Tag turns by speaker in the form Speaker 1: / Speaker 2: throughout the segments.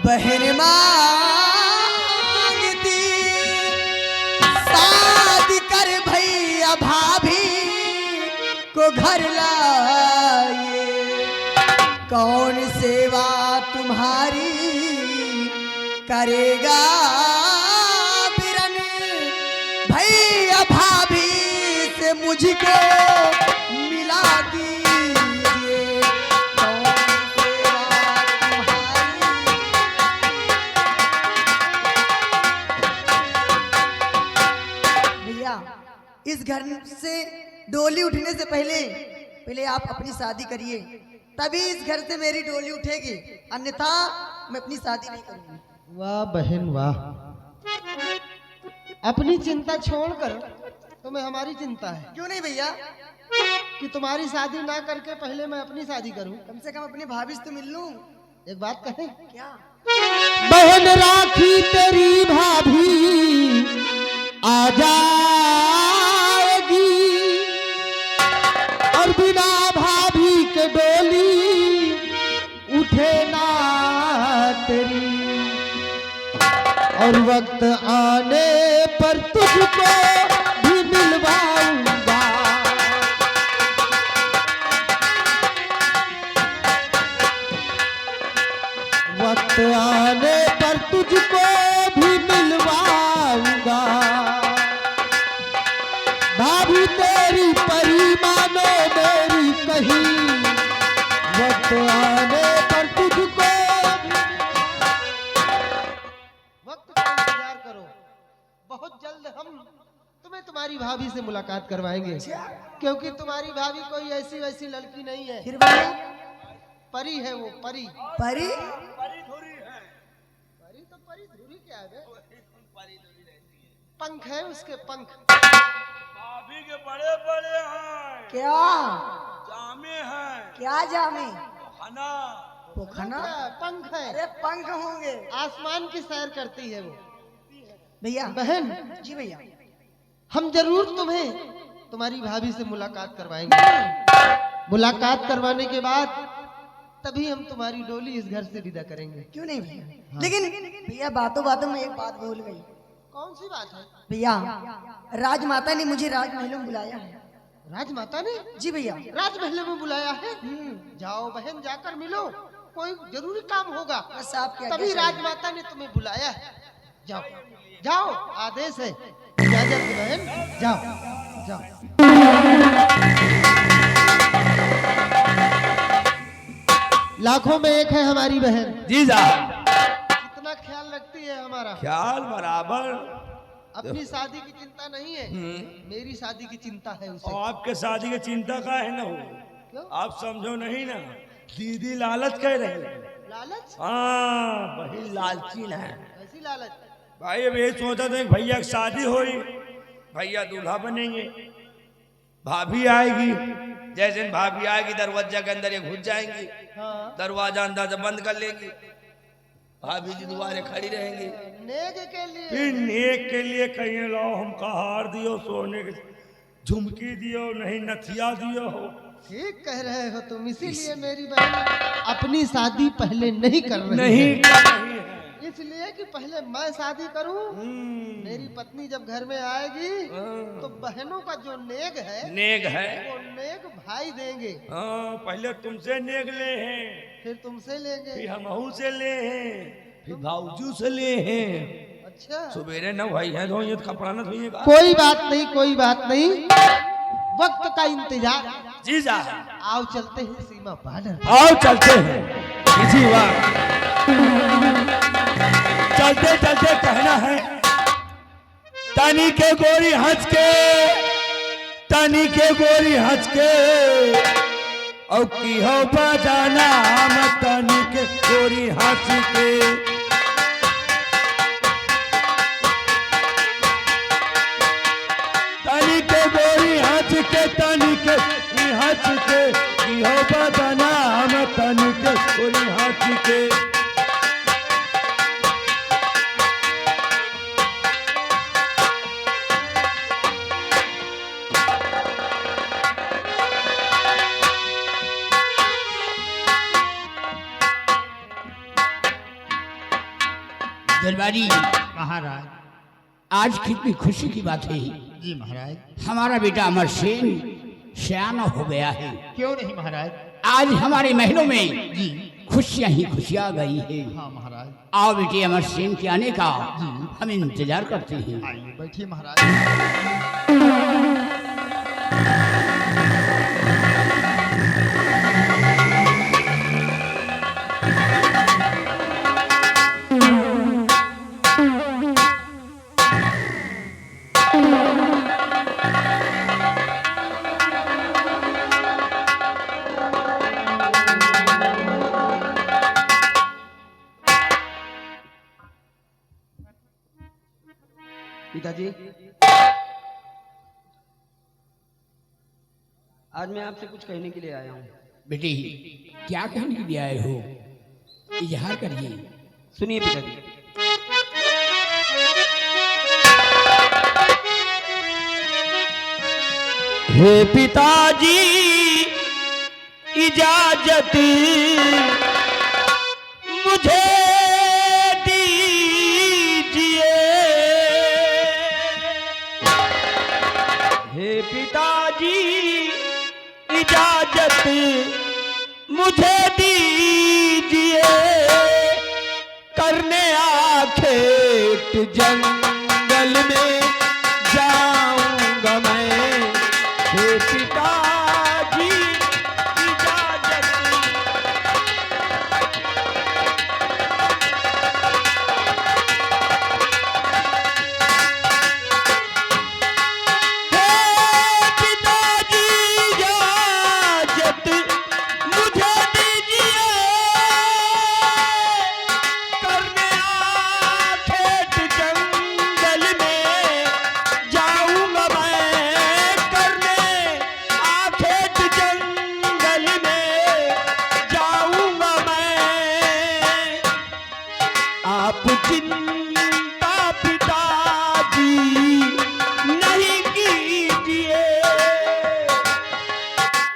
Speaker 1: बहन मांगती शादी कर भैया भाभी को घर लाए। कौन सेवा तुम्हारी करेगा बिरन, भैया भाभी से मुझको मिला दीजिए। कौन सेवा तुम्हारी। भैया इस घर से डोली उठने से पहले आप अपनी शादी करिए, तभी इस घर से मेरी डोली उठेगी, अन्यथा मैं अपनी शादी नहीं करूंगी।
Speaker 2: वाह बहन वाह, अपनी चिंता छोड़कर तुम्हें हमारी चिंता है।
Speaker 1: क्यों नहीं भैया?
Speaker 2: कि तुम्हारी शादी ना करके पहले मैं अपनी शादी करूं।
Speaker 1: कम से कम अपनी भाभी से तो मिल लूं।
Speaker 2: एक बात कहें?
Speaker 1: क्या?
Speaker 2: बहन राखी तेरी भाभी आ जाएगी, और बिना भाभी के डोली उठे ना तेरी, और वक्त आने पर तुझको भी मिलवाऊंगा। वक्त आने पर तुझको भी मिलवाऊंगा। भाभी तेरी परी मानो मेरी कहीं, वक्त आने पर तुझको। वक्त का इंतजार करो, बहुत जल्द हम तुम्हें तुम्हारी भाभी से मुलाकात करवाएंगे, क्योंकि तुम्हारी भाभी कोई ऐसी वैसी लड़की नहीं है।
Speaker 1: फिर भैया?
Speaker 2: परी है वो, परी।
Speaker 1: परी?
Speaker 2: परी तो परी धुरी क्या है बे? पंख है उसके, पंख।
Speaker 3: भाभी के बड़े बड़े हैं।
Speaker 1: क्या
Speaker 3: जामे हैं।
Speaker 1: क्या जामे?
Speaker 3: खाना
Speaker 1: पोखना?
Speaker 2: पंख है।
Speaker 1: अरे पंख होंगे।
Speaker 2: आसमान की सैर करती है वो।
Speaker 1: भैया?
Speaker 2: बहन
Speaker 1: जी भैया।
Speaker 2: हम जरूर तुम्हें तुम्हारी भाभी से मुलाकात करवाएंगे। मुलाकात करवाने के बाद तभी हम तुम्हारी डोली इस घर से विदा करेंगे।
Speaker 1: क्यों नहीं भैया? लेकिन भैया बातों बातों में एक बात भूल गई।
Speaker 2: कौन सी बात है?
Speaker 1: भैया राजमाता ने मुझे राजमहल में बुलाया है।
Speaker 2: राजमाता ने?
Speaker 1: जी भैया।
Speaker 2: राजमहल में बुलाया है? जाओ बहन, जाकर मिलो, कोई जरूरी काम होगा।
Speaker 1: बस आपके आज्ञा
Speaker 2: तभी
Speaker 1: चाहिए।
Speaker 2: राजमाता ने तुम्हें बुलाया है। जाओ जाओ, आदेश है। इजाजत है बहन, जाओ जाओ। लाखों में एक है हमारी बहन।
Speaker 3: जी जा।
Speaker 2: कितना ख्याल रखती है हमारा।
Speaker 3: ख्याल बराबर।
Speaker 2: अपनी शादी की चिंता नहीं है, मेरी शादी की चिंता है उसे।
Speaker 3: और आपके शादी की चिंता का है ना हो?
Speaker 2: क्यों?
Speaker 3: आप समझो नहीं ना, दीदी लालच कह रहे हैं।
Speaker 2: लालच?
Speaker 3: हाँ वही लालची है।
Speaker 2: ऐसी लालच?
Speaker 3: भाई अब यही सोचा था कि भैया की शादी होई, भैया दूल्हा बनेंगे, भाभी आएगी, जैसे भाभी आएगी दरवाजा के अंदर ये घुस जाएंगी,
Speaker 2: हाँ।
Speaker 3: दरवाजा अंदर से बंद कर लेंगी, भाभी जी दोबारा खड़ी रहेंगी।
Speaker 2: नेग के लिए?
Speaker 3: फिर नेक के लिए कहीं लाओ हमका हार दियो, सोने की झुमकी दियो, नहीं नथिया दियो हो।
Speaker 2: ठीक कह रहे हो तुम, इसीलिए मेरी बहन अपनी शादी पहले नहीं कर रही
Speaker 3: नहीं
Speaker 2: है।
Speaker 3: कर रही है।
Speaker 2: इसलिए कि पहले मैं शादी करूं, मेरी पत्नी जब घर में आएगी तो बहनों का जो नेग है
Speaker 3: नेक है,
Speaker 2: वो नेग भाई देंगे।
Speaker 3: हाँ पहले तुमसे नेक ले हैं,
Speaker 2: फिर तुमसे लेंगे।
Speaker 3: फिर हमहू से ले हैं, फिर भाऊजू से ले हैं।
Speaker 2: अच्छा,
Speaker 3: सुबेरे न भाई है धोइए तो कपड़ा न धोइएगा।
Speaker 2: कोई बात नहीं, कोई बात नहीं, वक्त का इंतजार।
Speaker 3: जी जा,
Speaker 2: आओ चलते हैं सीमा पार।
Speaker 3: आओ चलते हैं। जी वाह, चलते चलते कहना है, तनी के गोरी हंस के, तनी के गोरी हंस के, और की हो बजाना हम तनी के गोरी हंस के। तनी के गोरी हंस के, तनी के हंस के, की हो बजाना हम तनी के गोरी हंस के। दरबारी
Speaker 4: महाराज।
Speaker 3: आज कितनी खुशी की बात है।
Speaker 4: जी महाराज।
Speaker 3: हमारा बेटा अमरसेन सयाना हो गया है।
Speaker 4: क्यों नहीं महाराज।
Speaker 3: आज हमारे महलों में
Speaker 4: जी
Speaker 3: खुशियां ही खुशियां गई है।
Speaker 4: हाँ महाराज।
Speaker 3: आओ बेटे अमरसेन के आने का हम इंतजार करते हैं।
Speaker 4: आइए बैठिए महाराज।
Speaker 5: पिताजी, आज मैं आपसे कुछ कहने के लिए आया हूँ।
Speaker 3: बेटी क्या कहने के लिए आए हो, इजहार करिए।
Speaker 5: सुनिए पिताजी।
Speaker 3: हे पिताजी इजाजत मुझे दीजिए। हे पिताजी इजाजत मुझे दीजिए, करने आखेट जंगल में जाऊंगा मैं। हे पिताजी इजाजत। हे पिताजी इजाजत मुझे दीजिए, करने आखेट जंगल में जाऊंगा मैं। करने आखेट जंगल में जाऊंगा मैं। आप चिंता पिताजी नहीं कीजिए।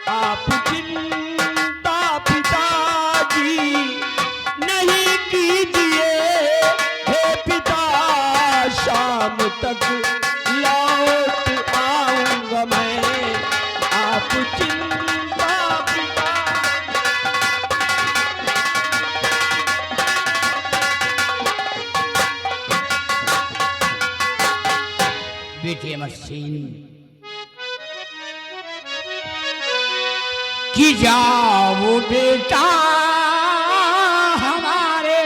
Speaker 3: आप चिंता पिताजी नहीं कीजिए। हे पिता शाम तक लौट आऊंगा मैं। आप चिंता पिता। बेटे अमरसेन कि जाओ बेटा हमारे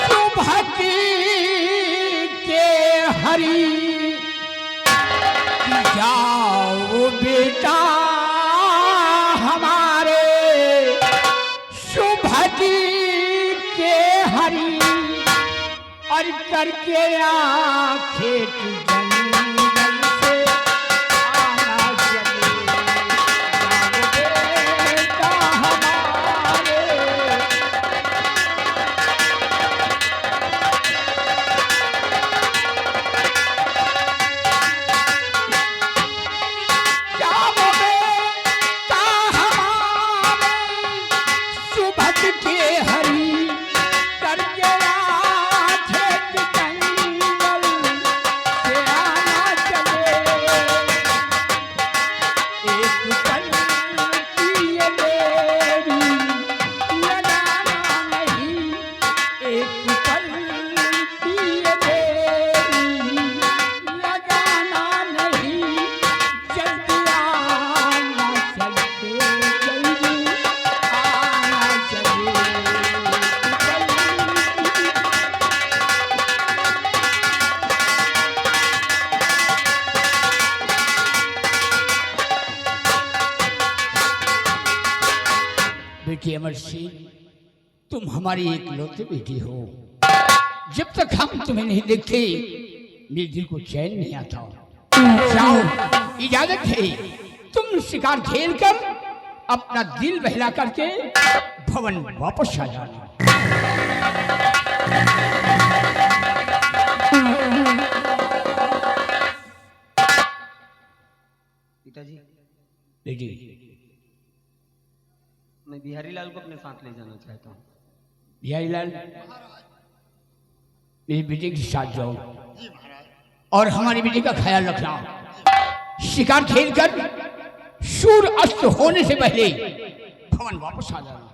Speaker 3: सुभती के हरी। कि जाओ बेटा हमारे सुभती के हरी, और करके आखेट जंगल से आना चले। जाओ बेटा हमारे। जाओ बेटा हमारे सुभत के हरी, करके आखेट जंगल से आना चले। एक पल की ये देरी लगाना नहीं। एक पल की ये देरी लगाना नहीं। जल्दी आना चलते, जल्दी आना चले। बेटी अमरसेन, तुम हमारी एकलौती बेटी हो। जब तक हम तुम्हें नहीं देखते मेरे दिल को चैन नहीं आता। जाओ, इजाजत है, तुम शिकार खेल कर अपना दिल बहला करके भवन वापस आ जाना।
Speaker 5: पिताजी,
Speaker 3: बेटी
Speaker 5: मैं बिहारी लाल को अपने साथ ले जाना चाहता हूँ।
Speaker 3: बिहारी लाल, मेरी बेटे के साथ जाओ और हमारी बेटे का ख्याल रखना। शिकार खेलकर सूर्य अस्त होने से पहले भवन वापस आ जाना।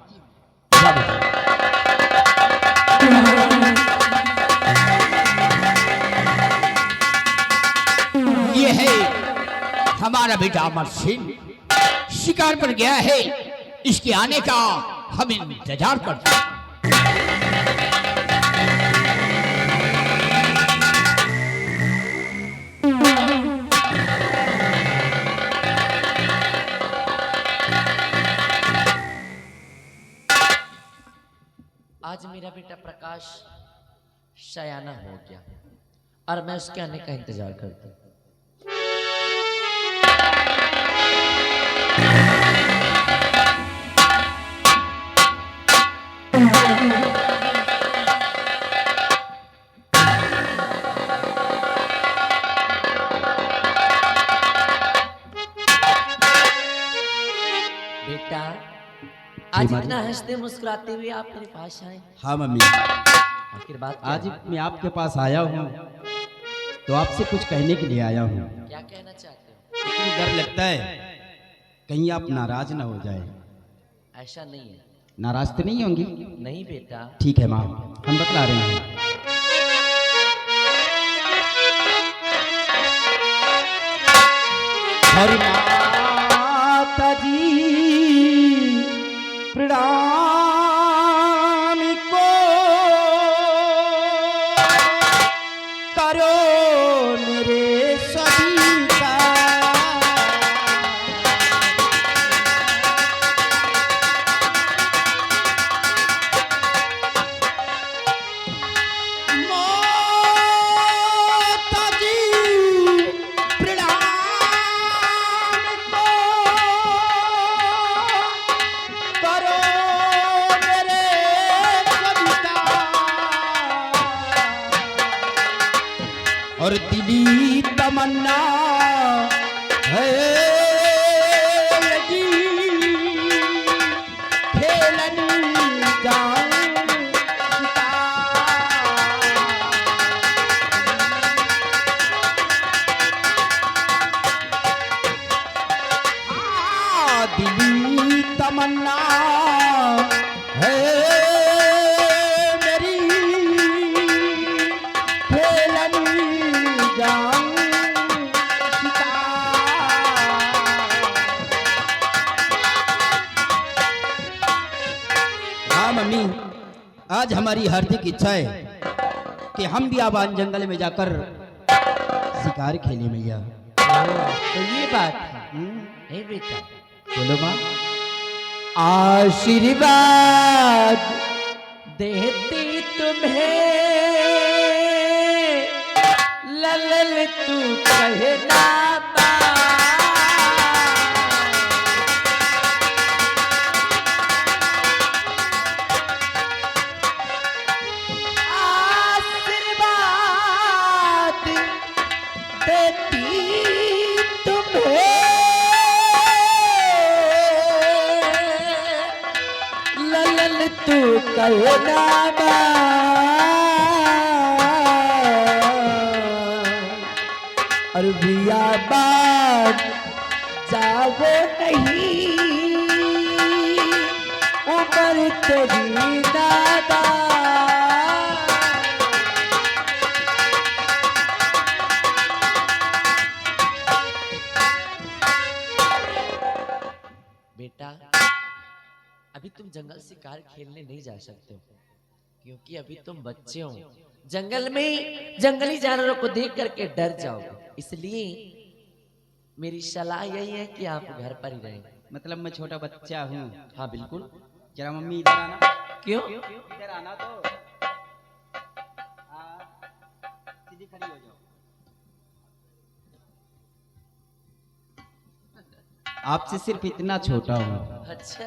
Speaker 3: जा बेटा। ये है हमारा बेटा अमर सिंह, शिकार पर गया है। इसके आने का हम इंतजार करते हैं।
Speaker 6: आज मेरा बेटा प्रकाश शयाना हो गया और मैं उसके आने का इंतजार करती हूँ। बेटा, आज इतना हंसते मुस्कुराते हुए आप मेरे पास आए।
Speaker 7: हाँ मम्मी,
Speaker 6: आखिर बात क्या
Speaker 7: आज
Speaker 6: है?
Speaker 7: मैं आपके पास आया हूँ तो आपसे कुछ कहने के लिए आया हूँ।
Speaker 6: क्या कहना चाहते हो?
Speaker 7: लेकिन डर लगता है कहीं आप नाराज ना हो जाए।
Speaker 6: ऐसा नहीं है।
Speaker 7: नाराज तो नहीं होंगी?
Speaker 6: नहीं बेटा।
Speaker 7: ठीक है माँ, हम बतला रहे हैं। हरि माता जी प्रणाम को करो मेरे सभी का। माता जी प्रणाम को करो मेरे सभी का। और दिली तमन्ना है यदि खेलन जाऊं शिकार। दिली तमन्ना है मेरी खेलन जाऊं शिकार। हाँ मम्मी, आज हमारी हार्दिक इच्छा है कि हम भी आबाद जंगल में जाकर शिकार खेले मैया।
Speaker 6: तो ये बात है। नहीं बेटा,
Speaker 7: बोलो माँ।
Speaker 6: आशीर्वाद देती तुम्हें ललल तू कहना आशीर्वाद देती तुम्हें ललल तू कहना और बियाबान जाओ नहीं उम्र तेरी दादा। बेटा, अभी तुम जंगल शिकार खेलने नहीं जा सकते हो क्योंकि अभी तुम बच्चे हो। जंगल में जंगली जानवरों को देख करके डर जाओगे, इसलिए मेरी सलाह यही है कि आप घर पर ही रहें।
Speaker 7: मतलब मैं छोटा बच्चा हूँ।
Speaker 6: हाँ बिल्कुल।
Speaker 7: जरा मम्मी इधर आना।
Speaker 6: क्यों?
Speaker 7: इधर आना तो सीधी खड़ी हो जाओ। आपसे सिर्फ इतना छोटा हूँ,
Speaker 6: अच्छा,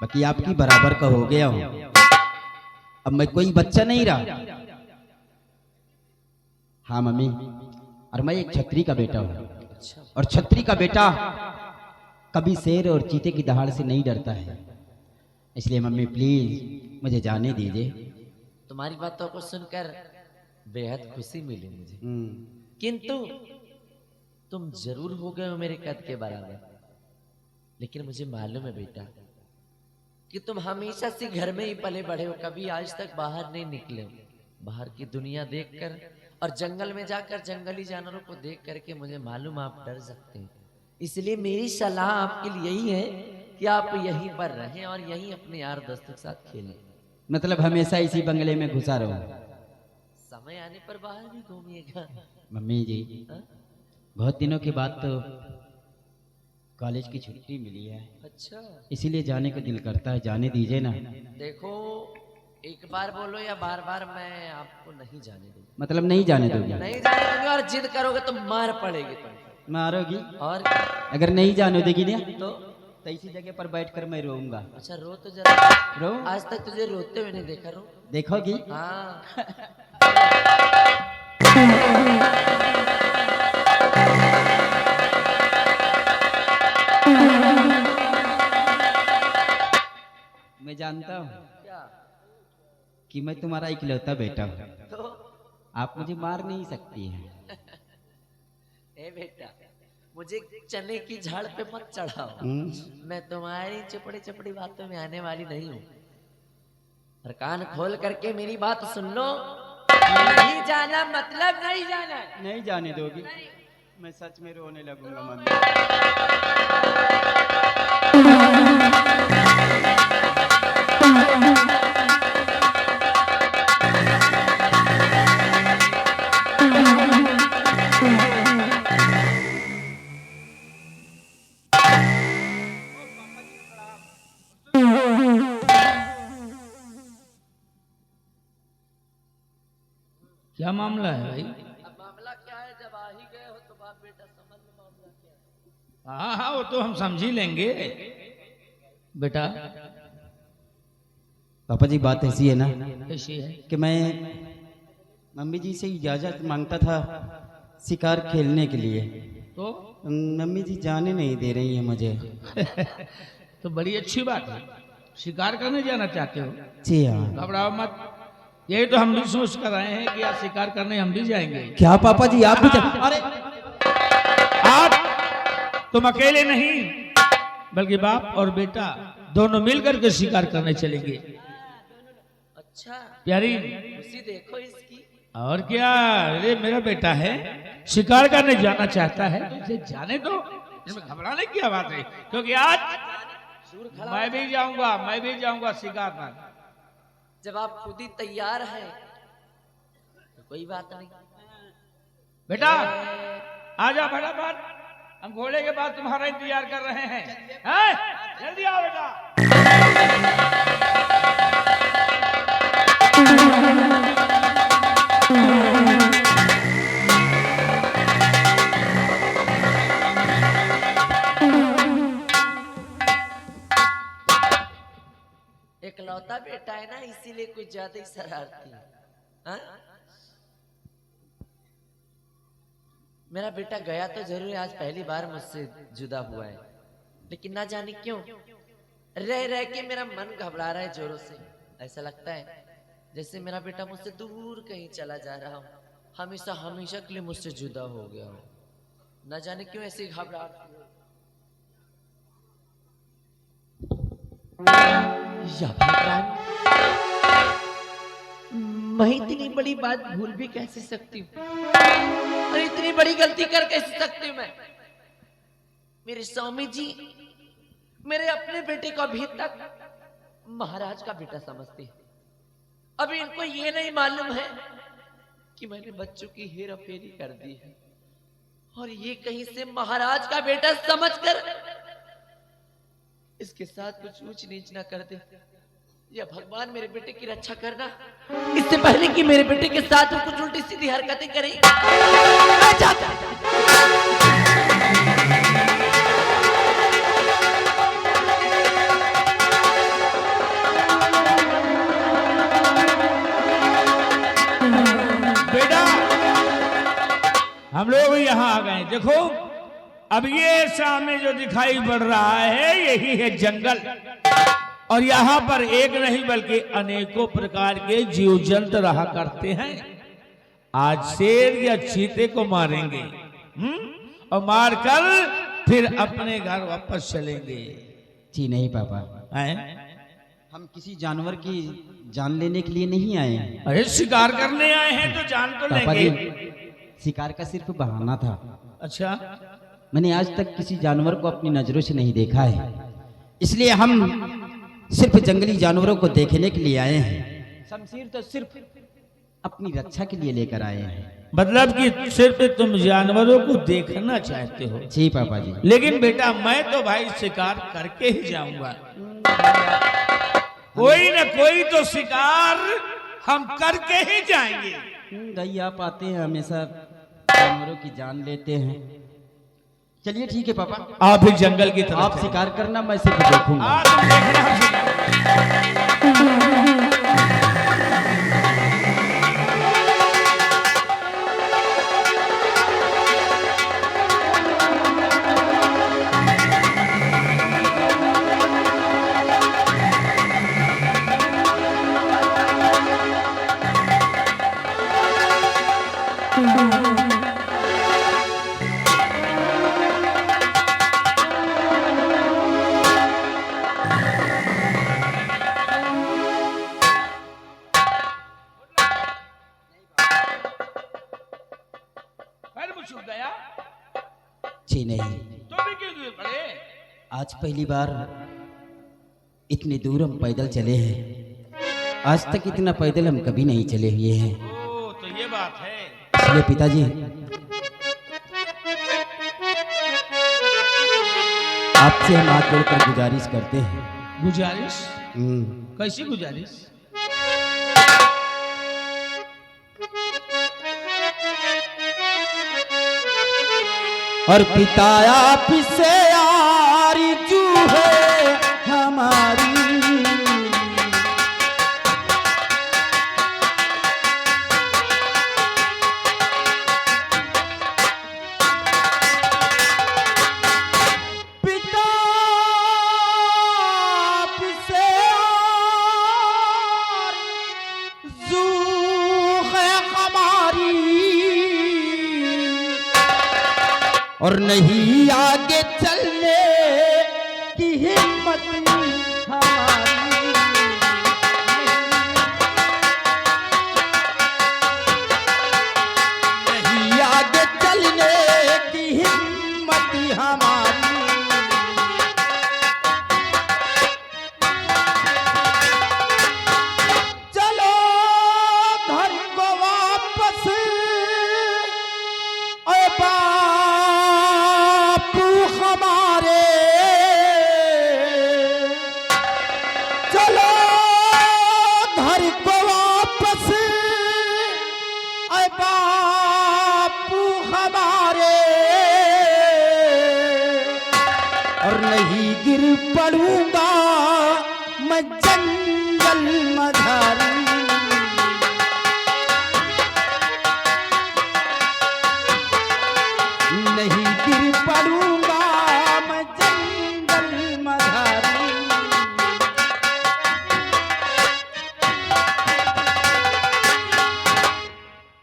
Speaker 7: बाकी आपकी बराबर का हो गया हूँ। अब मैं कोई बच्चा नहीं रहा। हाँ मम्मी, और मैं एक छतरी का बेटा हूँ।
Speaker 6: अच्छा।
Speaker 7: और छतरी का बेटा कभी शेर और चीते की दहाड़ से नहीं डरता है। इसलिए मम्मी प्लीज मुझे जाने दीजिए।
Speaker 6: तुम्हारी बातों को सुनकर बेहद खुशी मिली मुझे,
Speaker 5: हम्म।
Speaker 6: किंतु तुम जरूर हो गए हो मेरे कद के बराबर, लेकिन मुझे मालूम है बेटा कि तुम हमेशा से घर में ही पले बड़े हो, कभी आज तक बाहर नहीं निकले हो। बाहर की दुनिया देखकर और जंगल में जाकर जंगली जानवरों को देख करके मुझे मालूम आप डर सकते हैं। इसलिए मेरी सलाह आपके लिए यही है कि आप यहीं पर रहें और यहीं अपने यार दोस्तों के साथ खेलें।
Speaker 7: मतलब हमेशा इसी बंगले में घुसा रहो।
Speaker 6: समय आने पर बाहर भी घूमिएगा।
Speaker 7: मम्मी जी,
Speaker 6: हाँ?
Speaker 7: बहुत दिनों के बाद तो कॉलेज की छुट्टी मिली है,
Speaker 6: अच्छा,
Speaker 7: इसीलिए जाने का दिल करता है। जाने दीजिए ना।
Speaker 6: देखो एक बार बोलो या बार बार, मैं आपको नहीं जाने दूंगा।
Speaker 7: मतलब नहीं जाने दोगे?
Speaker 6: नहीं जाने दूंगा, और जिद करोगे तो मार पड़ेगी तुम।
Speaker 7: मारोगी?
Speaker 6: और क्या?
Speaker 7: अगर नहीं जाने देगी ना
Speaker 6: तो
Speaker 7: इसी जगह पर बैठकर मैं रोऊंगा।
Speaker 6: अच्छा रो तो जरा।
Speaker 7: रो?
Speaker 6: आज तक तुझे रोते हुए नहीं देखा। रो।
Speaker 7: देखोगी?
Speaker 6: हाँ।
Speaker 7: मैं जानता हूँ
Speaker 6: क्या?
Speaker 7: कि मैं तुम्हारा इकलौता बेटा हूँ,
Speaker 6: तो
Speaker 7: आप मुझे मार नहीं सकती हैं।
Speaker 6: ए बेटा, मुझे चने की झाड़ पे मत चढ़ाओ। मैं तुम्हारी चपड़ी चपड़ी बातों में आने वाली नहीं हूँ। और कान खोल करके मेरी बात सुन लो। नहीं जाना मतलब नहीं जाना।
Speaker 7: नहीं जाने दोगी? मैं सच में रोने लगूंगा मम्मी।
Speaker 3: क्या मामला है भाई?
Speaker 6: अब मामला क्या है, जब आ ही गए हो तो बाप बेटा समझ लो मामला क्या है।
Speaker 3: हाँ हाँ, वो तो हम समझ ही लेंगे। बेटा
Speaker 7: पापा जी, बात ऐसी है ना
Speaker 3: कैसी है?
Speaker 7: कि मैं मम्मी जी से इजाजत मांगता था शिकार खेलने के लिए।
Speaker 3: तो
Speaker 7: मम्मी जी जाने नहीं दे रही है मुझे।
Speaker 3: तो बड़ी अच्छी बात है, शिकार करने जाना चाहते हो?
Speaker 7: जी हाँ।
Speaker 3: घबराओ मत, यही तो हम भी सोच कर आए हैं कि आज शिकार करने हम भी जाएंगे।
Speaker 7: क्या पापा जी, आप भी अरे
Speaker 3: आप तुम अकेले नहीं बल्कि बाप और बेटा दोनों मिलकर के शिकार करने चलेंगे।
Speaker 6: अच्छा,
Speaker 3: प्यारी,
Speaker 6: खुशी देखो इसकी।
Speaker 3: और क्या, अरे मेरा बेटा है, शिकार करने जाना चाहता है तो इसे जाने दो, इसमें घबराने की क्या बात है। क्योंकि आज मैं भी जाऊंगा शिकार पर।
Speaker 6: जब आप खुद ही तैयार हैं तो कोई बात नहीं।
Speaker 3: बेटा आजा फटाफट, हम घोड़े के बाद तुम्हारा इंतजार कर रहे हैं। हैं? जल्दी आओ बेटा।
Speaker 6: इकलौता बेटा है ना, इसीलिए कुछ ज्यादा ही शरारती है। हाँ? मेरा बेटा गया तो जरूर है, आज पहली बार मुझसे जुदा हुआ है, लेकिन ना जाने क्यों रह रह के मेरा मन घबरा रहा है जोरों से। ऐसा लगता है जैसे मेरा बेटा मुझसे दूर कहीं चला जा रहा हो, हमेशा हमेशा के लिए मुझसे जुदा हो गया हो। ना जाने क्यों ऐसी घबराहट। या भगवान, मैं इतनी बड़ी बात भूल भी कैसे सकती हूँ, और इतनी बड़ी गलती कर कैसे सकती हूँ मैं। मेरे स्वामी जी मेरे अपने बेटे को अभी तक महाराज का बेटा समझते हैं। अभी इनको ये नहीं मालूम है कि मैंने बच्चों की हेरा फेरी कर दी है, और ये कहीं से महाराज का बेटा समझकर इसके साथ कुछ ऊंच नीच ना कर दे। या भगवान मेरे बेटे की रक्षा करना, इससे पहले कि मेरे बेटे के साथ वो कुछ उल्टी सीधी हरकतें करें।
Speaker 3: बेटा हम लोग यहाँ आ गए। देखो अब ये सामने जो दिखाई पड़ रहा है यही है जंगल, और यहाँ पर एक नहीं बल्कि अनेकों प्रकार के जीव जंतु रहा करते हैं। आज शेर या चीते को मारेंगे और मारकर फिर अपने घर वापस चलेंगे।
Speaker 7: जी नहीं पापा,
Speaker 3: हैं?
Speaker 7: हम किसी जानवर की जान लेने के लिए नहीं आए हैं।
Speaker 3: अरे शिकार करने आए हैं तो जान तो
Speaker 7: पापा
Speaker 3: लेंगे।
Speaker 7: जी, शिकार का सिर्फ बहाना था।
Speaker 3: अच्छा,
Speaker 7: मैंने आज तक किसी जानवर को अपनी नजरों से नहीं देखा है, इसलिए हम सिर्फ जंगली जानवरों को देखने के लिए आए हैं। शमशीर तो सिर्फ अपनी रक्षा के लिए लेकर आए हैं।
Speaker 3: मतलब कि सिर्फ तुम जानवरों को देखना चाहते हो।
Speaker 7: जी पापा जी।
Speaker 3: लेकिन बेटा मैं तो भाई शिकार करके ही जाऊंगा। कोई न कोई तो शिकार हम करके ही जाएंगे।
Speaker 7: भाई आप आते हैं हमेशा जानवरों की जान लेते हैं। चलिए ठीक है पापा,
Speaker 3: आप ही जंगल की तरफ
Speaker 7: आप
Speaker 3: चलिए।
Speaker 7: शिकार करना, मैं सिर्फ देखूंगा।
Speaker 3: तुम देखना, हम शिकार। छूट गया।
Speaker 7: जी नहीं,
Speaker 3: तुम भी क्यों दूर पड़े?
Speaker 7: आज पहली बार इतनी दूर हम पैदल चले हैं। आज तक इतना पैदल हम कभी नहीं चले हुए हैं।
Speaker 3: ओ, तो ये बात है।
Speaker 7: इसलिए पिताजी आपसे हम हाथ जोड़कर गुजारिश करते हैं।
Speaker 3: गुजारिश?
Speaker 7: हम्म,
Speaker 3: कैसी गुजारिश?
Speaker 7: और पिता आप से आरज़ू है हमारी, पिता आप से आरज़ू है हमारी, और नहीं आगे चलने की हिम्मत हमारी, नहीं आगे चलने की हिम्मत हमारी। चलो घर को वापस ओए बापू हमारे, चलो घर को वापस ओए बापू हमारे, और नहीं गिर पड़ूंगा मैं जंगल मझारी। नहीं गिर पड़ूंगा मैं जंगल मझारी।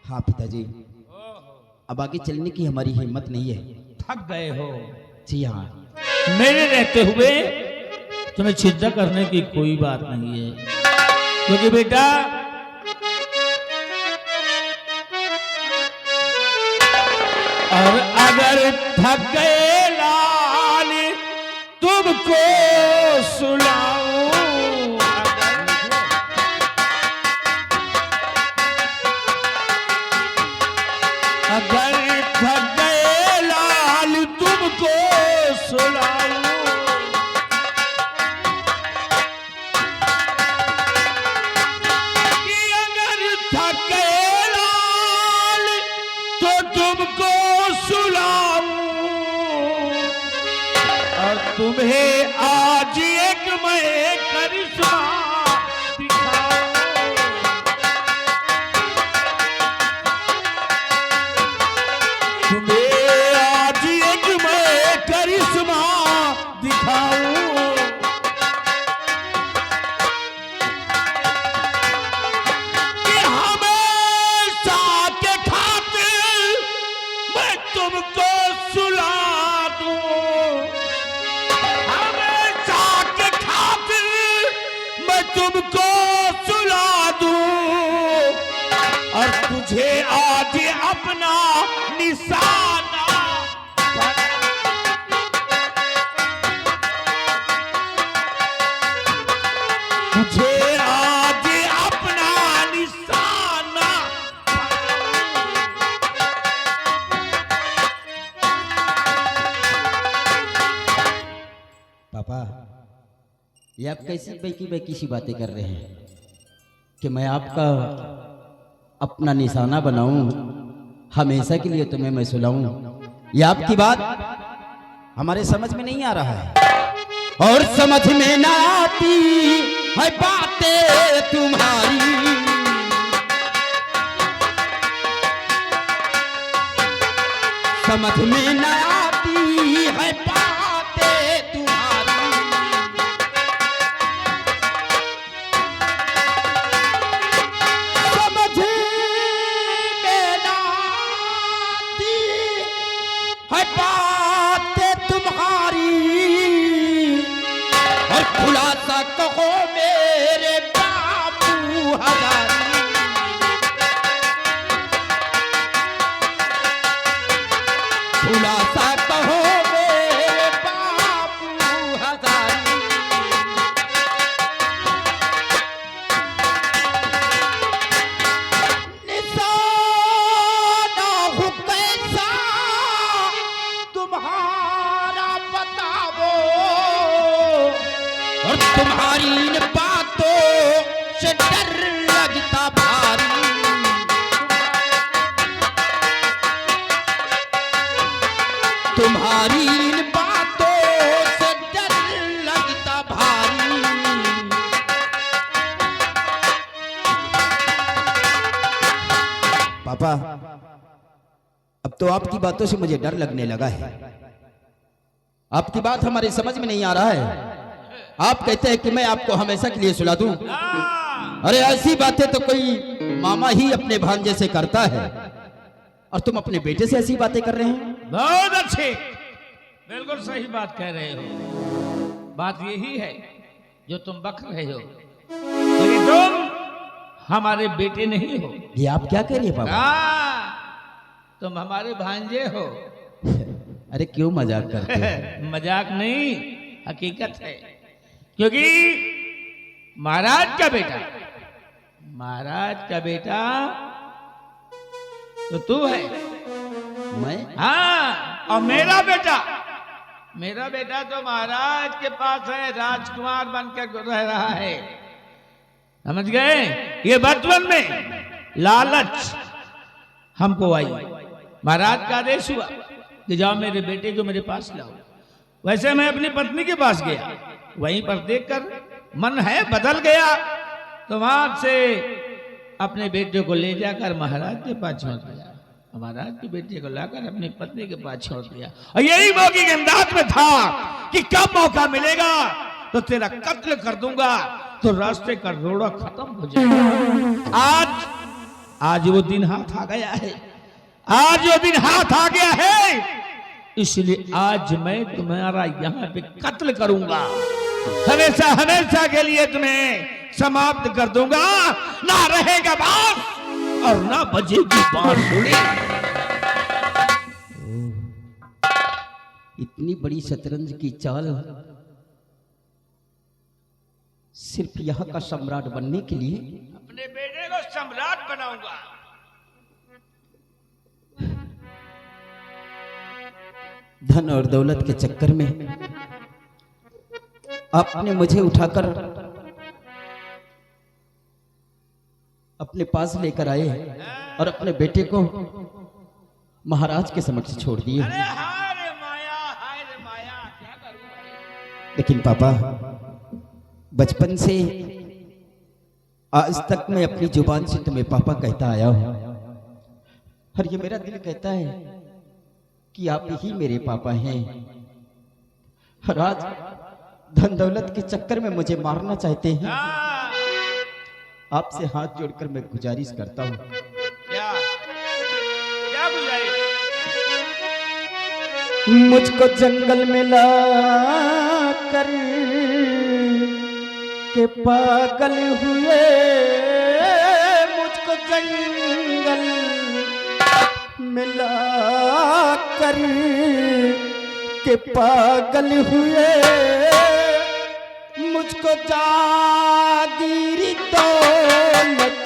Speaker 7: हाँ पिताजी, अब आगे चलने की हमारी हिम्मत नहीं है।
Speaker 3: थक गए हो?
Speaker 7: जी हाँ।
Speaker 3: मेरे रहते हुए तुम्हें चिंता करने की कोई बात नहीं है, क्योंकि बेटा और अगर थक गए लाल तुमको सुलाऊं, अगर थक गए लाल तुमको सुलाऊं, कि अगर थक गए लाल तो तुमको सुलाऊं, और तुम्हें आज एक मैं करिश्मा दिखाऊं, तुम्हें आज एक मैं करिश्मा दिखाऊं, तुझको सुला दूं और तुझे आज अपना निशाना तुझे आज अपना निशाना
Speaker 7: पापा, ये आप कैसी बेकी बेकी सी बातें कर रहे हैं कि मैं आपका अपना निशाना बनाऊं, हमेशा के लिए तुम्हें मैं सुलाऊं? ये आपकी बात हमारे समझ में नहीं आ रहा है और समझ में ना आती है बातें तुम्हारी। समझ में ना आती है बातें तुम्हारी। समझ में ना आती है बातें तुम्हारी और खुलासा कहो मेरे बाबू हजारी। खुलासा कहो मेरे बाबू हजारी। निशाना हूँ कैसा तुम्हारा बताओ और तुम्हारी इन बातों से डर लगता भारी। तुम्हारी इन बातों से डर लगता भारी। पापा, अब तो आपकी बातों से मुझे डर लगने लगा है। आपकी बात हमारे समझ में नहीं आ रहा है। आप कहते हैं कि मैं आपको हमेशा के लिए सुला दूं। अरे ऐसी बातें तो कोई मामा ही अपने भांजे से करता है और तुम अपने बेटे से ऐसी बातें कर रहे हैं।
Speaker 3: बहुत अच्छे, बिल्कुल सही बात कह रहे हो। बात यही है जो तुम बक रहे हो, लेकिन तुम हमारे बेटे नहीं हो।
Speaker 7: ये आप क्या कह रही है पापा?
Speaker 3: तुम हमारे भांजे हो।
Speaker 7: अरे क्यों मजाक करते हो?
Speaker 3: मजाक नहीं, हकीकत है। क्योंकि महाराज का बेटा तो तू है।
Speaker 7: मैं?
Speaker 3: हाँ, और मेरा बेटा तो महाराज के पास है, राजकुमार बनकर रह रहा है। समझ गए? ये बचपन में लालच हमको आई। महाराज का आदेश हुआ कि जाओ मेरे बेटे को मेरे पास लाओ। वैसे मैं अपनी पत्नी के पास गया, वहीं पर देखकर मन है बदल गया, तो वहां से अपने बेटे को ले जाकर महाराज के पास छोड़ दिया। महाराज के बेटे को लाकर अपनी पत्नी के पास छोड़ दिया। और यही मौके के अंदाज में था कि कब मौका मिलेगा तो तेरा कत्ल कर दूंगा, तो रास्ते का रोड़ा खत्म हो जाएगा। आज वो दिन हाथ आ गया है। आज वो दिन हाथ आ गया है, इसलिए आज मैं तुम्हारा यहाँ पे कत्ल करूंगा। हमेशा के लिए तुम्हें समाप्त कर दूंगा। ना रहेगा बात और ना बजेगी बांसुरी।
Speaker 7: इतनी बड़ी शतरंज की चाल सिर्फ यहाँ का सम्राट बनने के लिए?
Speaker 3: अपने बेटे को सम्राट बनाऊंगा।
Speaker 7: धन और दौलत के चक्कर में आपने मुझे उठाकर अपने पास लेकर आए और अपने बेटे को महाराज के समक्ष छोड़ दिए।
Speaker 3: अरे हाय रे माया, क्या करूं?
Speaker 7: लेकिन पापा, बचपन से आज तक मैं अपनी जुबान से तुम्हें पापा कहता आया हूं, और ये मेरा दिल कहता है कि आप ही मेरे पापा हैं। और आज धन दौलत के चक्कर में मुझे मारना चाहते हैं। आपसे हाथ जोड़कर मैं गुजारिश करता हूं।
Speaker 3: क्या गुजारिश?
Speaker 7: मुझको जंगल में ला कर के पागल हुए मुझको जंगल मिला कर के पागल हुए मुझको जागीरी दौलत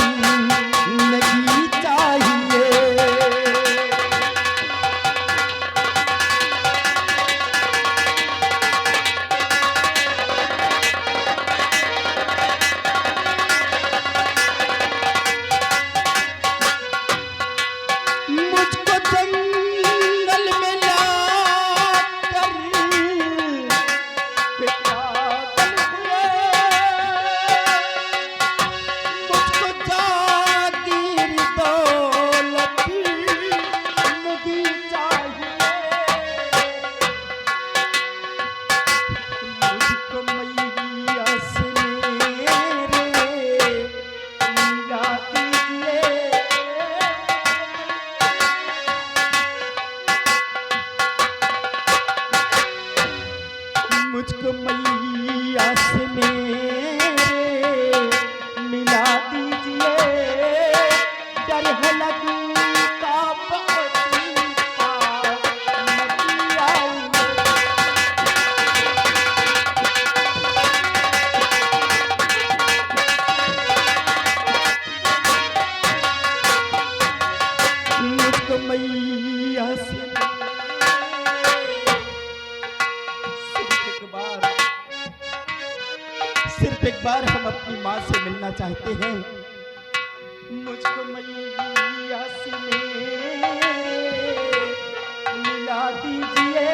Speaker 7: नहीं चाहिए। मुझको जंगल में लाकर के पागल हुए मुझको जागीर दौलत नहीं चाहिए। मुझको मैया से मेरे मिला दीजिए। मुझको मैया से मेरे मिला दीजिए। डर है लगता बहुत पास नहीं आऊंगे। मुझको मैया से सिर्फ एक बार हम अपनी माँ से मिलना चाहते हैं। मुझको मैया से मिला दीजिए।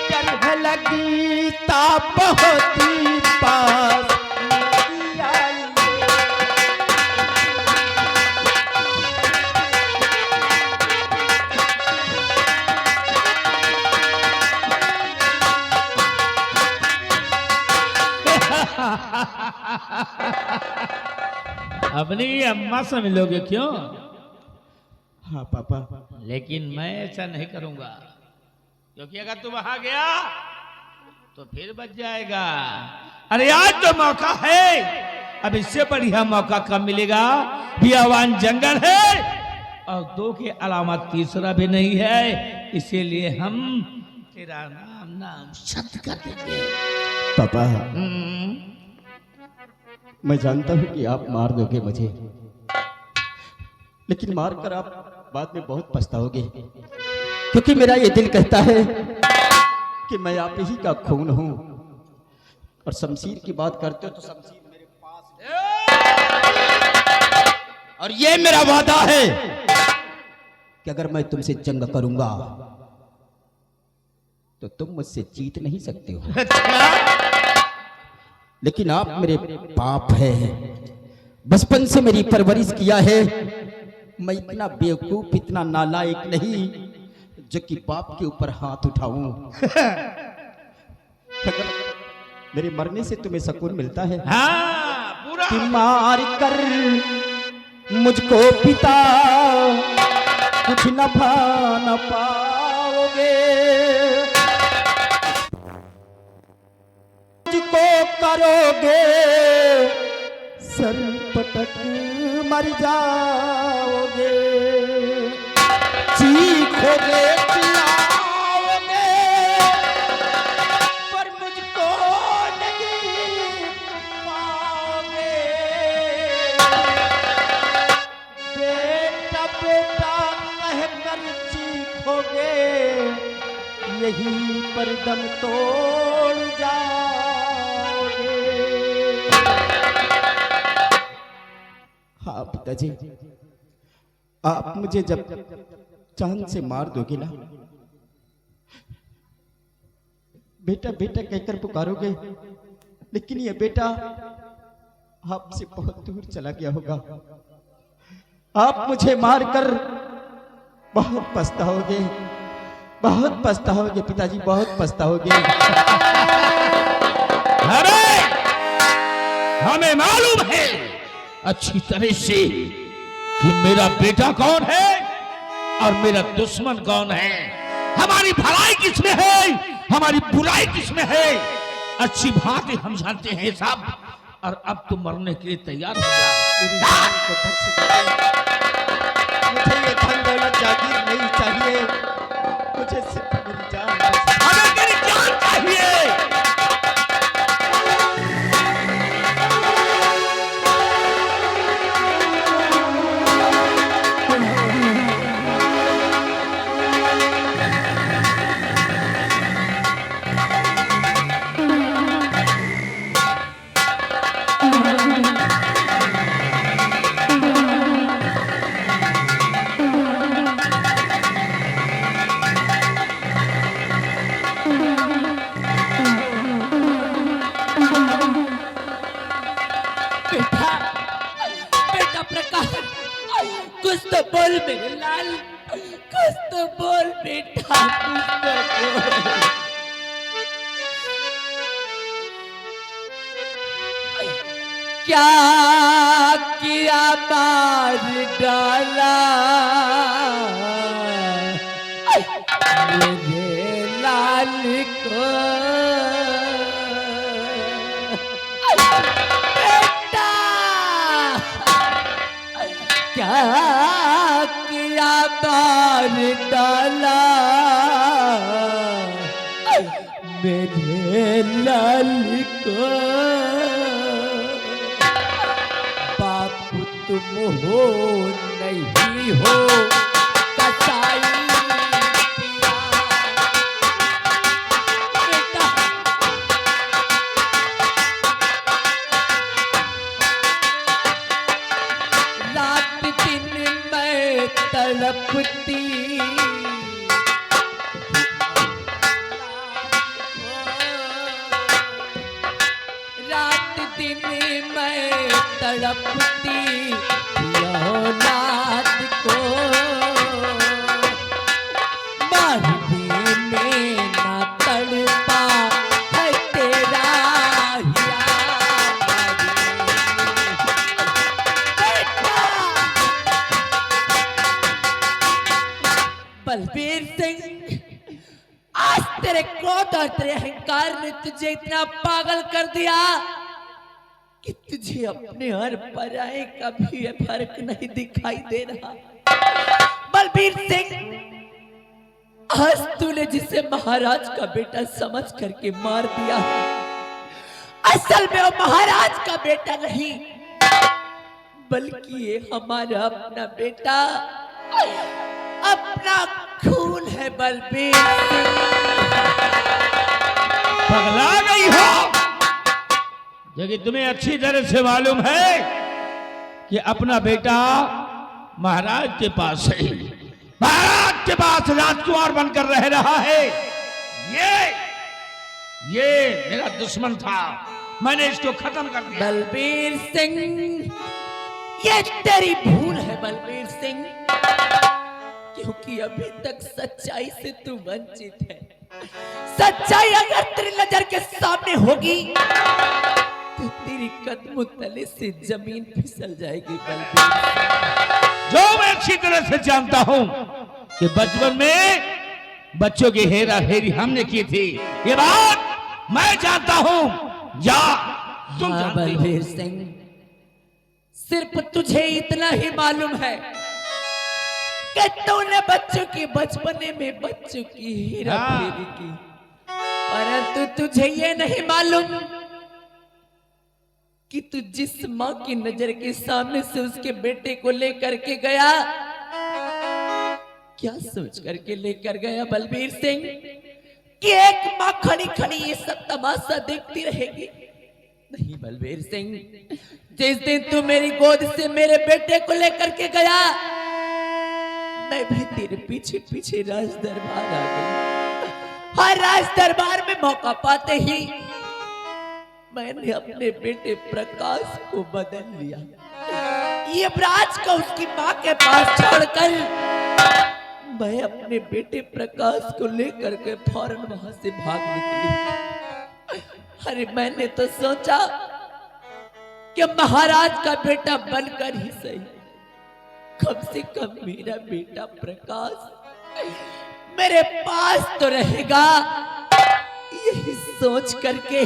Speaker 7: डर है लगता बहुत ही पास नहीं आएंगे।
Speaker 3: अपनी अम्मा से मिलोगे क्यों?
Speaker 7: हाँ पापा।
Speaker 3: लेकिन मैं ऐसा नहीं करूंगा, क्योंकि अगर तू वहां गया तो फिर बच जाएगा। अरे आज तो मौका है, अब इससे बढ़िया मौका कब मिलेगा? बियावान जंगल है और दो के अलावा तीसरा भी नहीं है, इसीलिए हम तेरा नाम सत्य कर देंगे।
Speaker 7: पापा मैं जानता हूं कि आप मार दोगे मुझे, लेकिन मार कर आप बाद में बहुत पछताओगे, क्योंकि मेरा ये दिल कहता है कि मैं आप ही का खून हूं। और शमशीर की बात करते हो तो शमशीर मेरे पास है। और ये मेरा वादा है कि अगर मैं तुमसे जंग करूंगा तो तुम मुझसे जीत नहीं सकते हो। लेकिन आप मेरे बाप हैं, बचपन से मेरी परवरिश किया है। मैं इतना बेवकूफ, इतना नालायक नहीं जो कि बाप के ऊपर हाथ उठाऊं। अगर मेरे मरने से तुम्हें सुकून मिलता है,
Speaker 3: हाँ, पूरा
Speaker 7: कि मार कर मुझको पिता कुछ नफा न पाओगे। मुझको करोगे सर पटक मर जाओगे। चीखोगे चिल्लाओगे पर मुझको नहीं पाओगे। बेटा बेटा कहकर चीखोगे, यहीं पर दम तोड़ जाओगे। हाँ पिताजी, आप मुझे जब चांद से मार दोगे ना, बेटा बेटा कहकर पुकारोगे, लेकिन ये बेटा आपसे बहुत दूर चला गया होगा। आप मुझे मारकर बहुत पछताओगे, बहुत पछताओगे पिताजी, बहुत पछताओगे।
Speaker 3: अरे हमें मालूम है अच्छी तरह से कि मेरा बेटा कौन है और मेरा दुश्मन कौन है, हमारी भलाई किसमें है, हमारी बुराई किसमें है।
Speaker 4: अच्छी भांति हम जानते हैं साहब। और अब तुम मरने के लिए तैयार हो जाओ।
Speaker 7: मेरी जान को धक से दे। मुझे ये धन दौलत जागीर नहीं चाहिए, मुझे सिर्फ मेरी जान चाहिए।
Speaker 3: अगर तेरी जान चाहिए
Speaker 6: बेटा, बेटा प्रकाश, कुछ तो बोल मेरे लाल, कुछ तो बोल बेटा, कुछ तो बोल। क्या किया मार डाला मेरे लाल को, बेटा क्या किया मार डाला मेरे लाल को। बाप तुम हो नहीं हो कसाई पिया। बेटा रात दिन मैं तड़पती, रात दिन मैं तड़पती औलाद को, मरने में ना तड़पा है तेरा बलबीर सिंह, आज तेरे क्रोध और तेरे अहंकार ने तुझे इतना पागल कर दिया कि तुझे अपने और पराये का भी फर्क नहीं दिखाई दे रहा। बलबीर सिंह, आज तूने जिसे महाराज का बेटा समझ करके मार दिया, असल में वो महाराज का बेटा नहीं बल्कि ये हमारा अपना बेटा, अपना खून है बलबीर सिंह।
Speaker 3: पगला गई हो, क्योंकि तुम्हें अच्छी तरह से मालूम है कि अपना बेटा महाराज के पास है, महाराज के पास राजकुमार बनकर रह रहा है। ये मेरा दुश्मन था, मैंने इसको खत्म कर दिया।
Speaker 6: बलबीर सिंह, ये तेरी भूल है बलबीर सिंह, क्योंकि अभी तक सच्चाई से तू वंचित है। सच्चाई अगर तेरी नजर के सामने होगी तो तेरी कदमों तले से जमीन फिसल जाएगी बलबीर सिंह।
Speaker 3: जो मैं अच्छी तरह से जानता हूं कि बचपन में बच्चों की हेरा फेरी हमने की थी, ये बात मैं जानता हूं। जा तुम
Speaker 6: हाँ
Speaker 3: जानते हो।
Speaker 6: बलबीर सिंह, सिर्फ तुझे इतना ही मालूम है कि तूने बच्चों की बचपने में बच्चों की हेरा फेरी की, परंतु तुझे ये नहीं मालूम कि तू जिस माँ की नजर के सामने से उसके बेटे को लेकर के गया, क्या सोच करके लेकर गया बलबीर सिंह कि एक माँ खड़ी खड़ी ये सब तमाशा देखती रहेगी? नहीं बलबीर सिंह, जिस दिन तू मेरी गोद से मेरे बेटे को लेकर के गया, मैं भी तेरे पीछे पीछे राज दरबार आ गई। हर राज दरबार में मौका पाते ही मैंने अपने बेटे प्रकाश को बदल लिया। युवराज को उसकी माँ के पास छोड़कर मैं अपने बेटे प्रकाश को लेकर के फौरन वहां से भाग निकली। अरे मैंने तो सोचा कि महाराज का बेटा बनकर ही सही, कम से कम मेरा बेटा प्रकाश मेरे पास तो रहेगा, ये यही सोच करके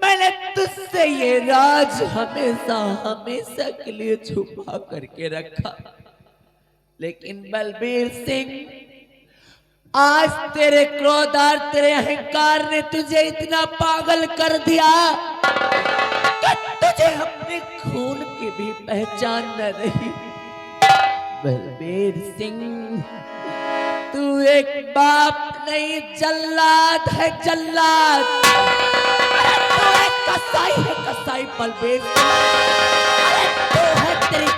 Speaker 6: मैंने तुझसे ये राज हमेशा हमेशा के लिए छुपा करके रखा। लेकिन बलबीर सिंह, आज तेरे क्रोध और तेरे अहंकार ने तुझे इतना पागल कर दिया कि तुझे अपने खून की भी पहचान न रही। बलबीर सिंह, तू एक बाप नहीं, जल्लाद है जल्लाद। तू एक कसाई है कसाई बलबीर सिंह। अरे तू है तेरी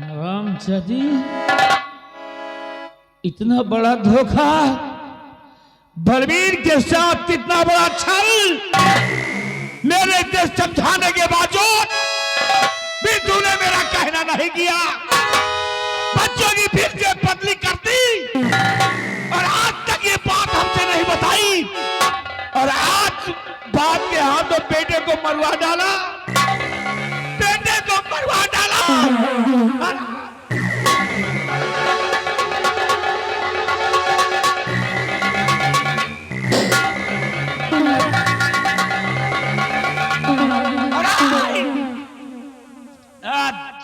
Speaker 4: रामचंद्र, इतना बड़ा धोखा,
Speaker 3: बलबीर के साथ इतना बड़ा छल, मेरे से समझाने के बावजूद भी तूने मेरा कहना नहीं किया। बच्चों की फिर से बदली कर दी और आज तक ये बात हमसे नहीं बताई, और आज बाप के हाथों बेटे को मरवा डाला, बेटे को मरवा डाला।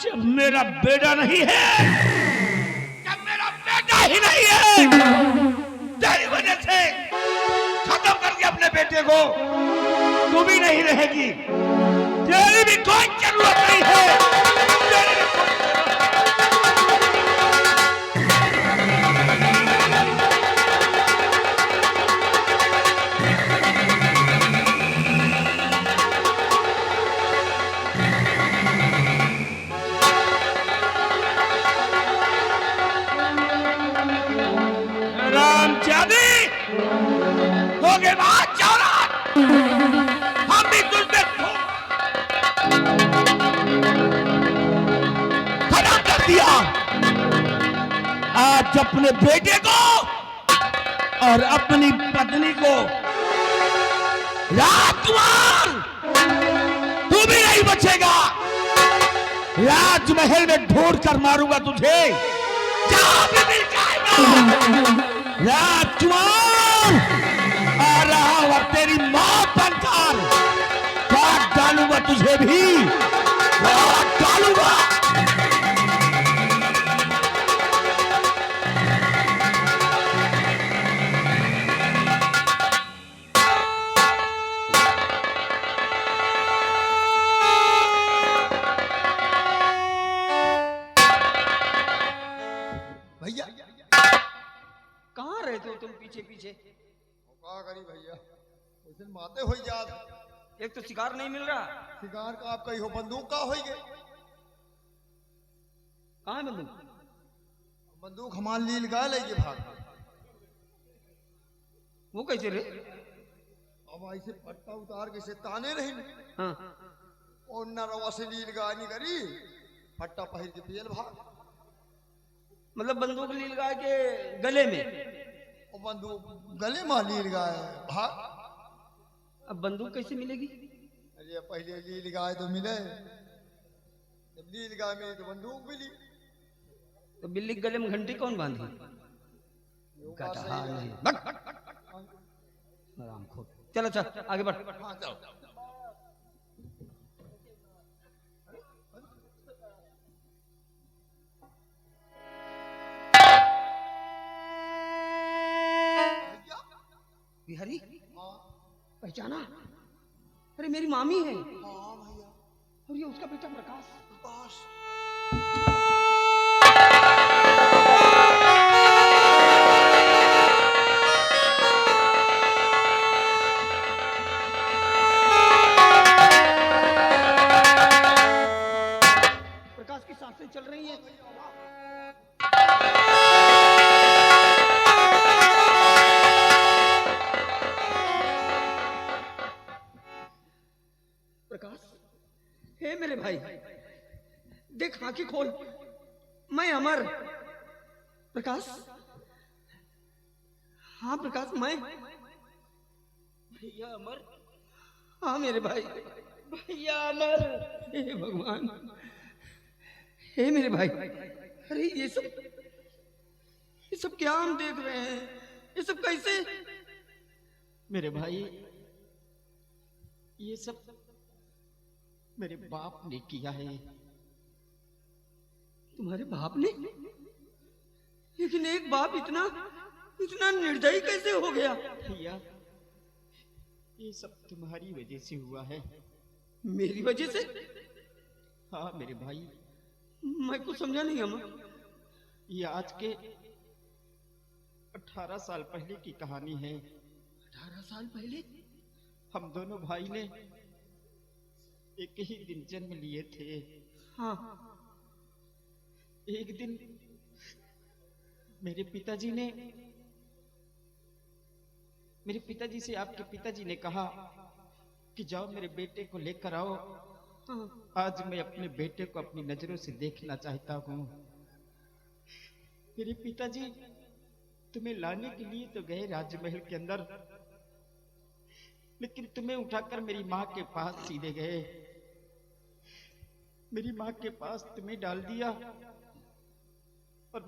Speaker 3: जब मेरा बेटा नहीं है, जब मेरा बेटा ही नहीं है, तेरी वजह से खत्म कर दिया अपने बेटे को। तू भी नहीं रहेगी, तेरी भी कोई जरूरत नहीं है, तेरी भी कोई हम भी तुझे खत्म कर दिया। आज अपने बेटे को और अपनी पत्नी को, राजकुमार तू भी नहीं बचेगा। राजमहल में ढूंढ कर मारूंगा तुझे, जहां भी मिल जाएगा। राजकुमार आ रहा और तेरी मौत बनकर काट डालूंगा, तुझे भी काट डालूंगा।
Speaker 2: भैया
Speaker 5: कहाँ रहते हो तुम पीछे पीछे?
Speaker 2: का करी भैया, उस दिन माते हो याद।
Speaker 5: एक तो शिकार नहीं मिल रहा।
Speaker 2: शिकार का आप कही हो, बंदूक का हो गए।
Speaker 5: कहाँ है बंदूक?
Speaker 2: बंदूक हमार लील गा लेंगे भाग।
Speaker 5: वो कैसे रे?
Speaker 2: अब ऐसे पट्टा उतार के से ताने रही।
Speaker 5: हाँ।
Speaker 2: और न रवा से लील गानी करी, पट्टा पहर के पियल भाग।
Speaker 5: मतलब बंदूक लील गाय के गले में,
Speaker 2: और बंदूक गले में लील गाय भाग।
Speaker 5: अब बंदूक कैसे मिलेगी?
Speaker 2: अरे पहले लील गाय तो मिले, जब लील गाय मिली तो बंदूक मिली।
Speaker 5: तो बिल्ली के गले में घंटी कौन बांधी? गधा नहीं। आराम खो। चलो चल आगे बढ़।
Speaker 2: हाँ चलो।
Speaker 5: बिहारी पहचाना? अरे मेरी मामी है।
Speaker 2: हाँ भैया।
Speaker 5: और ये उसका बेटा प्रकाश। प्रकाश की सांसें चल रही हैं। प्रकाश, हे मेरे भाई, देख आंखें खोल, मैं अमर। प्रकाश, हाँ प्रकाश, मैं भैया अमर। हाँ मेरे भाई, भैया अमर। हे भगवान, हे मेरे भाई, अरे ये सब क्या हम देख रहे हैं? ये सब कैसे?
Speaker 7: मेरे भाई, ये सब मेरे बाप ने किया है।
Speaker 5: तुम्हारे बाप ने? लेकिन एक बाप इतना निर्दयी कैसे हो गया?
Speaker 7: भैया, ये सब तुम्हारी वजह से हुआ है।
Speaker 5: मेरी वजह से?
Speaker 7: हाँ मेरे भाई,
Speaker 5: मैं कुछ समझा नहीं अमर।
Speaker 7: ये आज के 18 साल पहले की कहानी है।
Speaker 5: 18 साल पहले?
Speaker 7: हम दोनों भाई ने एक ही दिन जन्म लिए थे।
Speaker 5: हाँ।
Speaker 7: एक दिन मेरे पिताजी से आपके पिताजी ने कहा कि जाओ मेरे बेटे को लेकर आओ।
Speaker 5: हाँ।
Speaker 7: आज मैं अपने बेटे को अपनी नजरों से देखना चाहता हूँ। मेरे पिताजी तुम्हें लाने के लिए तो गए राजमहल के अंदर, लेकिन तुम्हें उठाकर मेरी माँ के पास सीधे गए। मेरी माँ के पास तुम्हें डाल दिया और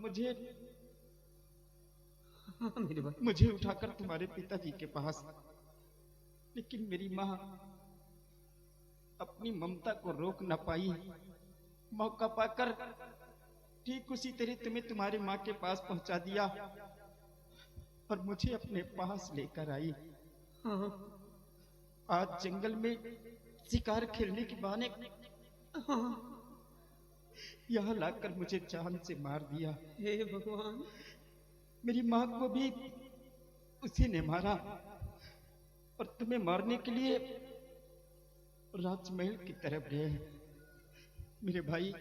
Speaker 7: मुझे उठाकर तुम्हारे पिताजी के पास। लेकिन मेरी माँ अपनी ममता को रोक न पाई। मौका पाकर ठीक उसी तरह तुम्हें तुम्हारी माँ के पास पहुंचा दिया और मुझे अपने पास लेकर आई।
Speaker 5: हाँ।
Speaker 7: आज जंगल में शिकार खेलने के बहाने यहाँ लाकर मुझे जान से मार दिया।
Speaker 5: हे भगवान।
Speaker 7: मेरी माँ को भी उसी ने मारा और तुम्हें मारने के लिए राजमहल की तरफ गए। मेरे भाई,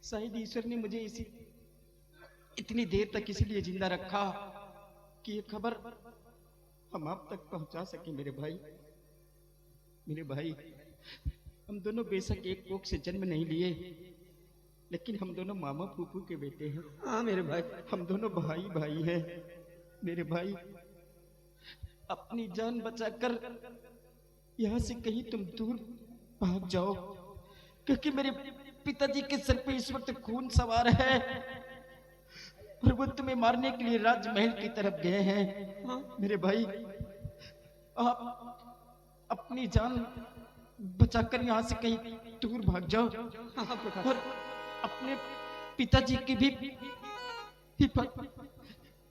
Speaker 7: शायद ईश्वर ने मुझे इतनी देर तक इसलिए जिंदा रखा कि ये खबर हम आप तक पहुंचा सके। मेरे भाई, हम दोनों बेशक एक कोख से जन्म नहीं लिए, लेकिन हम दोनों मामा फूफू के बेटे हैं।
Speaker 5: हाँ मेरे भाई,
Speaker 7: हम दोनों भाई हैं। मेरे भाई, अपनी जान बचाकर यहाँ से कहीं तुम दूर भाग जाओ, क्योंकि मेरे पिताजी के सर पे इस वक्त खून सवार है और वो तुम्हें मारने के लिए राजमहल की तरफ गए हैं।
Speaker 5: हाँ?
Speaker 7: मेरे भाई, आप अपनी जान बचाकर यहाँ से कहीं दूर भाग जाओ और अपने पिताजी की भी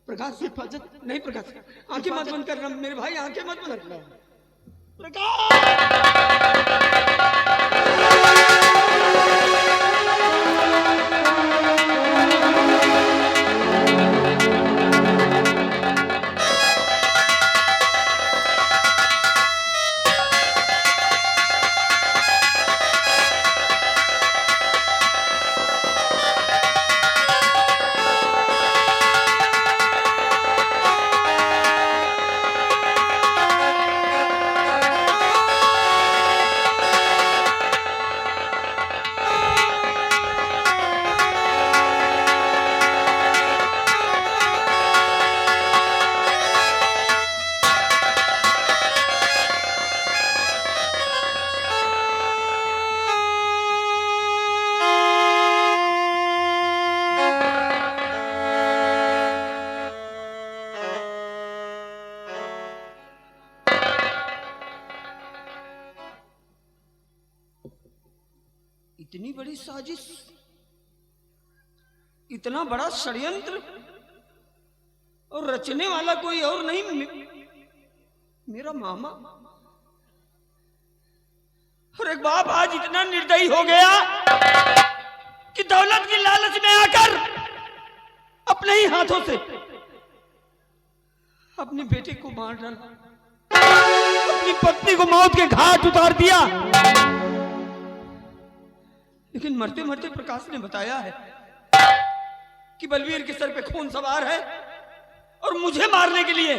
Speaker 5: प्रकाश हिफाजत नहीं। प्रकाश, आंखें मत बंद करना मेरे भाई, आंखें मत बंद करना। इतनी बड़ी साजिश, इतना बड़ा षड्यंत्र, और रचने वाला कोई और नहीं, मेरा मामा। और एक बाप आज इतना निर्दयी हो गया कि दौलत की लालच में आकर अपने ही हाथों से अपने बेटे को मार डाला, अपनी पत्नी को मौत के घाट उतार दिया। लेकिन मरते मरते प्रकाश ने बताया है कि बलवीर के सर पे खून सवार है और मुझे मारने के लिए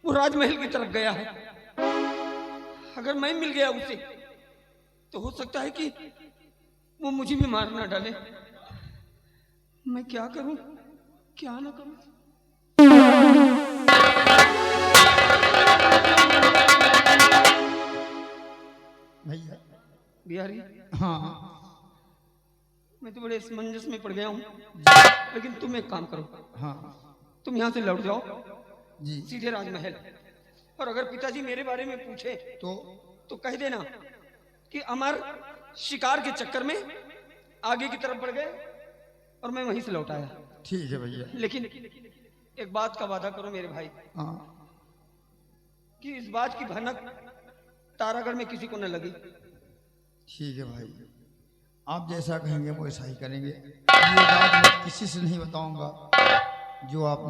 Speaker 5: वो राजमहल की तरफ गया है। अगर मैं मिल गया उसे तो हो सकता है कि वो मुझे भी मार ना डाले। मैं क्या करूं, क्या ना करूं।
Speaker 2: भैया,
Speaker 5: बिहारी,
Speaker 2: हाँ
Speaker 5: मैं तो बड़े असमंजस में पड़ गया हूँ, लेकिन तुम एक काम करो,
Speaker 3: हाँ
Speaker 5: तुम यहाँ से लौट जाओ
Speaker 3: जी।
Speaker 5: सीधे राजमहल, और अगर पिताजी मेरे बारे में पूछे तो कह देना कि अमर शिकार के चक्कर में आगे की तरफ बढ़ गए और मैं वहीं से लौट आया।
Speaker 3: ठीक है भैया।
Speaker 5: लेकिन एक बात का वादा करो मेरे भाई,
Speaker 3: हाँ
Speaker 5: कि इस बात की भनक तारागढ़ में किसी को न लगी।
Speaker 3: ठीक है भाई, आप जैसा कहेंगे वो ऐसा ही करेंगे। ये बात मैं किसी से नहीं बताऊंगा जो आप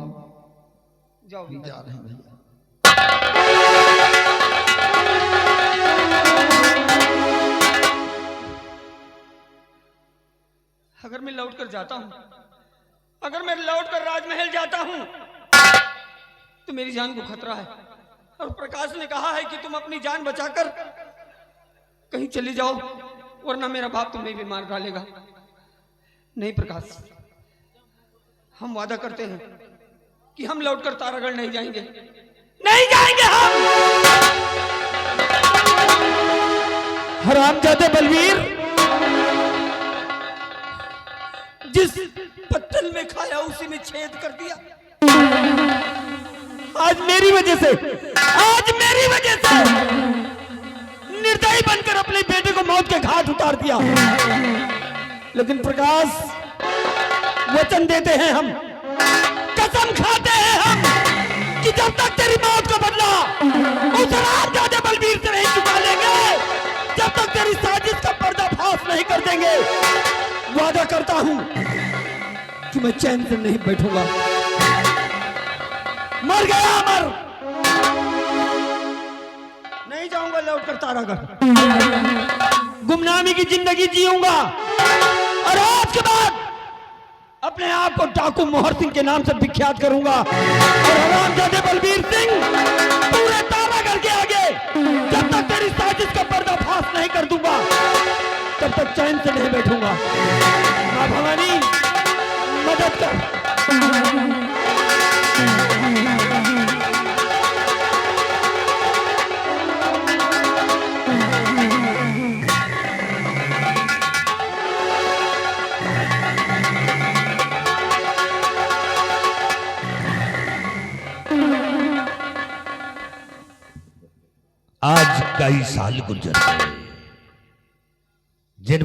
Speaker 5: जाओ
Speaker 3: जा रहे हैं भैया।
Speaker 5: अगर मैं लौट कर जाता हूं, अगर मैं लौट कर राजमहल जाता हूं तो मेरी जान को खतरा है, और प्रकाश ने कहा है कि तुम अपनी जान बचाकर कहीं चली जाओ, वरना मेरा बाप तुम्हें भी मार डालेगा। नहीं प्रकाश, हम वादा करते हैं कि हम लौटकर तारागढ़ नहीं जाएंगे, नहीं जाएंगे हम।
Speaker 3: हरामजादे बलवीर,
Speaker 5: जिस पत्तल में खाया उसी में छेद कर दिया।
Speaker 3: आज मेरी वजह से निर्दयी बनकर अपने बेटे को मौत के घाट उतार दिया। लेकिन प्रकाश, वचन देते हैं हम, कसम खाते हैं हम कि जब तक तेरी मौत का बदला उस हरामजादे बलवीर से नहीं चुका लेंगे, जब तक तेरी साजिश का पर्दाफाश नहीं कर देंगे, वादा करता हूं कि मैं चैन से नहीं बैठूंगा। मर गया अमर, नहीं जाऊंगा लौटकर तारागढ़, गुमनामी की जिंदगी जीऊंगा, और आज के बाद अपने आप को डाकू मोहर सिंह के नाम से विख्यात करूंगा। और हरामजादे बलवीर सिंह, पूरे तारागढ़ के आगे जब तक तेरी साजिश का पर्दाफाश नहीं कर दूंगा, तब तक चैन से नहीं बैठूंगा। मां भवानी, मदद कर।
Speaker 4: आज कई साल गुजर गए, जिन